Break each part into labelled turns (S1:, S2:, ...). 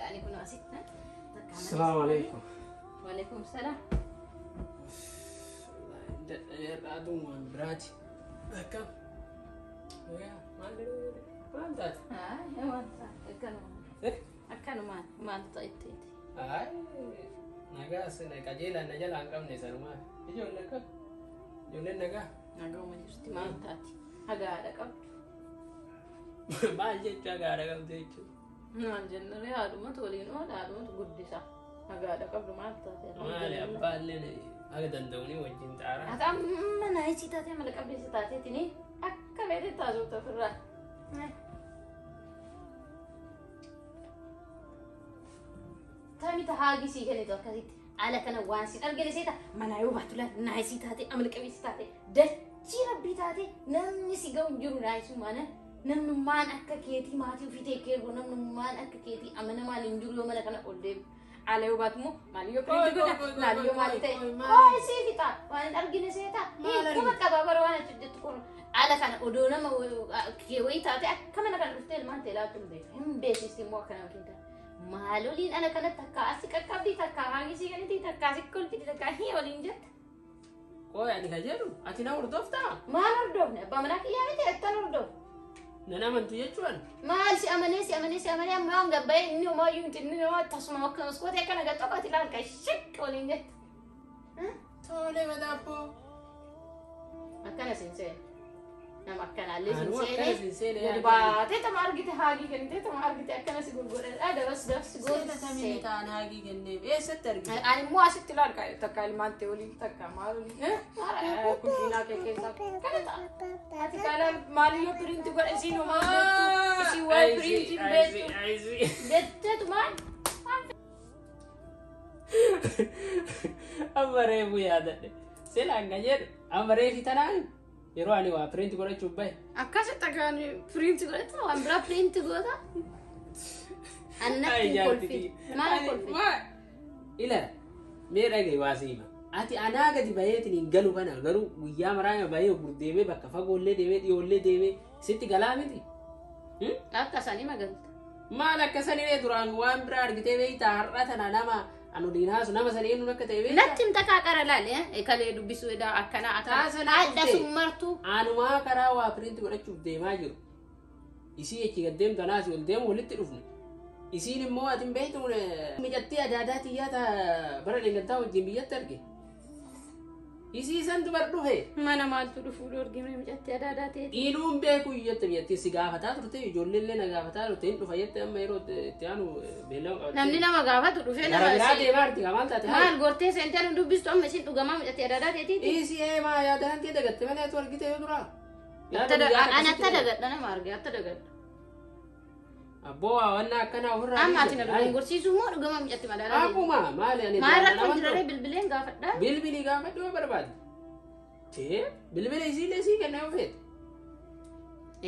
S1: عليكم واسيتنا.
S2: السلام عليكم.
S1: وعليكم السلام.
S2: أدوم براتي. أكم. يا ما أنت.
S1: يا ما أكلوا ما أنت طيبتي.
S2: نجاس نكجيلا نجلا أنكم نسرما. يجون لك. يجون نجا.
S1: نجوا ما جرتي ما أنتاتي. هذا على كم.
S2: ما جت على كم تيجي.
S1: نعم جنة هذا ما تقولين ولا هذا ما تقول دسا. هذا على كم ما أنتاتي.
S2: ما لي أبغى لين أقدر دوني وجين تعرف.
S1: هذا ما نايسي تاتي ملك أبدي ستاتي تني. أكا بيري تازو تفرّا. تامي تهاجي سيجني تو كذي على كنا وانسي أرجع سيتا ما نايو بحثلا نايسي تاتي أملك أبي ستاتي ده شيء ربي تاتي نم نسيجو جرو نايسو مانا نم مان أكا كيتي ماتي وفي تكير ونم مان أكا كيتي أمنا ما لينجرو يوم أنا كنا أولدي على وباتمو ماليو بريتو كنا ماليو مالي تي أوه سيتي تا وانا أرجع سيتا هي كم كبابر وانا تقول على كنا أدونا ما كيوي تاتي كم أنا كنا رفتيل ما تلا تمدي هم بيسيستم وكنا كده مالولين أنا كنا تكاسي كابي تكاهاني سي كنا تي تكاسي كل في تكاهي ولينجت
S2: كوي يعني كجلو أتينا وردوفتا
S1: ما نردوفنا بمناك يا بيتي أنت نردوف
S2: ننا من تيجوان
S1: ما سي أماني ما هم قبائل إنه ما يمكن إنه ما تسمع وكنا سكوت يا كنا قطعة تلان كشك ولينجت
S2: تولي بدابو
S1: أكنا سينسين nama akkana illee
S2: sinseene
S1: gadi baatee tama argite haagii kennite tama argite akkana si gurguree dabas
S2: goota tamini taan haagii kenneef eessatti argite
S1: ani immoo asitti ilaal kaa'e takka ilmaan ta'e waliin takka maal waliin kubbinaa kee keessaa kana ta'a ati kaala maaliyyoo piriinti godhe isiin homaa beektu isii waa'ee piriintiin beektu jetteetu maal
S2: amma reefu yaadadhe selaan ka jedhu amma reefi tanaan yeroo ani waa piriinti godhachuuf bahe
S1: akkasitti dhagaan piriinti godhata waan biraa piriinti godhata annatti kolfi maal kolfi
S2: ila mee dhagaye waa siima ati anaa gadi baheetiin hin galu kana garuu guyyaa maraama bahee gurdeemee bakka fagoollee deemee dhiyoollee deemee sitti galaa miti
S1: akka sanii magalta
S2: maal akka sanii duraan waan biraa argitee beeytaa har'a tana nama anu dinaasu nama sanii enu akka ta'e beeytaa
S1: nattim takaa qara laale kalee dubbisuu edaa akkana adda summartu
S2: anumaa karaa waa piriinti godhachuuf deemaa jiru isii echi gaddeemtu anaasi ol deemu walitti dhufne isiin immoo atin beeytu mijattii adaadaa xiyyaata bara dheegantaa wajjin biyyatti arge isii santu bar dhufe
S1: mana maaltu dhufuu dorgime mijattii adaadaa ta'e
S2: dhiinuun beeku iyyatti biyyattii si gaafataa turte ijoollee illee na gaafataa turte hin dhufa jette amma yeroo itti aanu beellama qabate
S1: namni nama gaafatu dhufee
S2: nama biraa deemaa arti maal taate
S1: maal gortee seentee dubbistu amma isin dhugamaa mijattii adaadaa ta'eeti
S2: isii eemaa yaadahan kee dagatte malee atu argite yoo duraa
S1: ana atta dagadha nama arge atta dagadha
S2: abboo wanna akkana ofirraa
S1: amma ati na dogongorsiisuu moo dhugamaa mijatti madaalaa
S2: akkuma maali ani
S1: maal rakkoo jiraree bilbileen gaafadhaa
S2: bilbilii gaafadhu yoo barbaade tee bilbila isiillee sii kenna yoo feete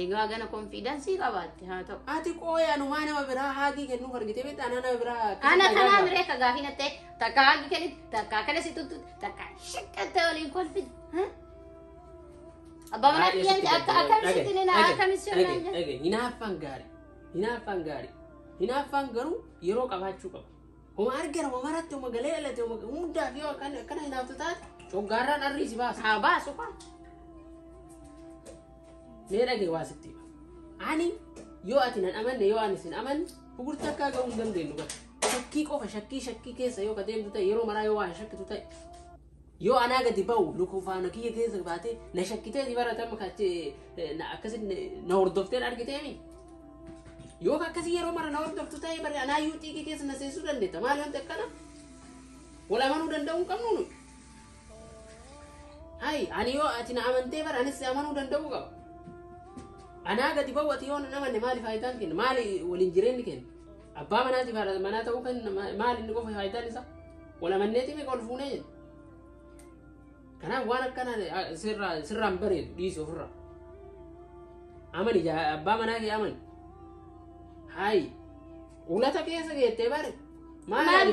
S1: egaa gana konfiidaansii qabaatte haa ta'u
S2: ati qooyanumaa nama biraa haagii kennuuf argite beektaa nama biraa
S1: ana kanaa miree ka gaafii nattee takka haagii kennit takka akkana si tuttu takka shakkattee waliin kolfite abbaa manaa kiyyaan akkamitti nina akkamitti
S2: hinaaffaan gaarii hinaaffaan garuu yeroo qabaachuu qaba homa argara homa maratti homa galee dhalate homa hundaaf yoo akkana hinaaftu taate coggaarraan arriisi baasa
S1: haa baasu faa
S2: mee dhagee waa sitti ani yoo ati nan amanne yoo ani sin amanne gugurtaa akka ga'uu hin dandeenyu bara shakkii qofa shakkii keessa yoo ka deemtu ta'e yeroo maraa yoo waan shakkitu ta'e yoo anaa gadi ba'u lukufaana kiyya keessa baatee na shakkiteeti baratama akkasit na hordofteen argiteemi yoo akkasii yeroo mara na hordoftu ta'e bari anaa yoo xiiqii keessa na seensuu dandeetta maal wanti akkana wal amanuu danda'uu hin qabnu nu hai ani yoo ati na amantee bara anis amanuu danda'uu qaba anaa gadi ba'u ati yoo na amanne maali faayidaan kenna maali waliin jireenyi kenna abbaa manaatiif haadha manaa ta'uu kenna maali inni qofa faayidaan isaa wal amanneeti meeqa ol fuunee jenna kanaaf waan akkana sirraan bareedu dhiisi ofirraa amani abbaa manaa kee amani hai ulata keessa geettee bare maali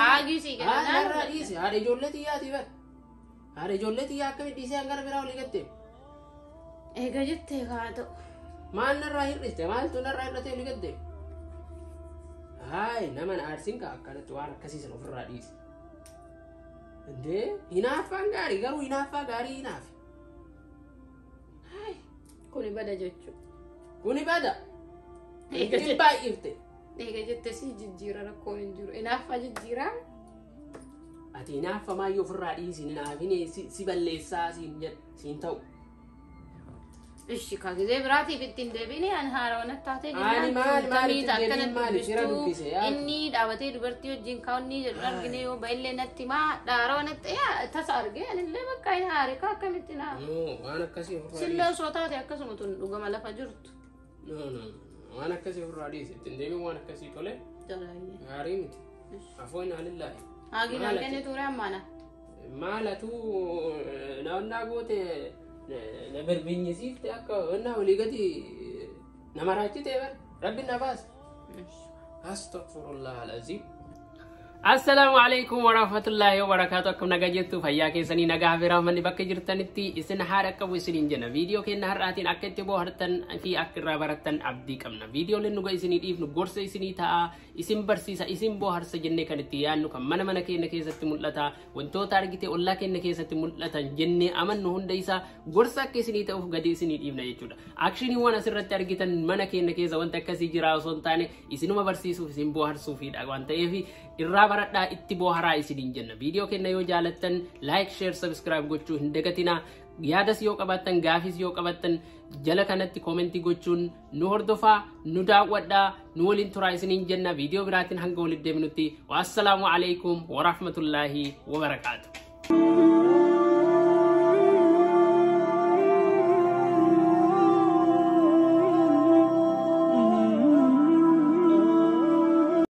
S1: haagii sii
S2: kenna dhiisi haadha ijoollee xiyyaati bare haadha ijoollee xiyyaa akkamitti dhiisee hangara biraa olii gattee
S1: eega jettee kaa ta'u
S2: maal narraa hir'iste maaltu narraa hir'atee olii gattee Hai, naman aarsin ka akkanatti waan akkasiisan ofirraa dhiisi. Indee hinaaffaan gaarii garuu hinaaffaa gaarii hinaafi. Hai,
S1: Kuni bada jechuudha.
S2: kuni bada. Eegatiin baay'ifte.
S1: Eega jettee si jijjiira rakkoon hin jiru. Hinaaffaa jijjiiraa.
S2: Ati hinaaffa maayyoo ofirraa dhiisi hinaafine si balleessaa siin ta'u.
S1: Ishi kaagizee biraatiif ittiin deebiin ani haarawan taatee
S2: Ani maali ittiin maali fira dubbise yaa.
S1: inni dhaabatee dubartii wajjin kaa'onni jedhu argine yoo baay'illee natti maa haarawan tasa argee anillee bakka hin haare kaa akkamitti naa.
S2: Waan akkasii ofirraa
S1: Sillee osoo taate akkasuma tun dhugama lafa jirtu.
S2: waan akkasii ofirraa dhiisi ittiin deebiin waan akkasii tole gaarii miti. Afoon alillaahi.
S1: Haagin arganii ture ammaana.
S2: Maalatu naannaa goote na birbinyisiifte akka onnaa walii gadi nama raachite bar rabbi na baas. Astaghfirullah alazim. Assalamu alaikum warahmatullahi wabarakatuh. Akkam nagaa jirtu fayyaa keessanii nagaa hafeera manni bakka jirtanitti isin haadha qabu isiniin jenna. Viidiyoo keenya har'aatiin akka itti bohaartan fi akka irraa barattan abdii qabna. Viidiyooleen nuga isinii dhiifnu gorsa isinii ta'a, isin barsiisa, isin bohaarsa jennee kan itti yaadnu kan mana keenya keessatti mul'ata, wantoota argite ollaa keenya keessatti mul'atan jennee amannu hunda isaa gorsa akka isinii ta'uuf gadi isinii dhiifna jechuudha. Akshinii waan asirratti argitan mana keenya keessa wanta akkasii jira osoo hin taane isinuma barsiisuuf isin bohaarsuufidha waan ta'eef irraa baradhaa itti boharaa isiniin jenna. Viidiyoo keenya yoo jaalattan like, share, subscribe gochuu hin dagatina. Yaadas yoo qabattan gaafis yoo qabattan jala kanatti komentii gochuun nu hordofaa, nu daawwadhaa, nu waliin turaa isiniin jenna. Viidiyoo biraatiin hanga walitti deebinutti. Wassalaamu alaikum wa rahmatullahi wa barakatuh.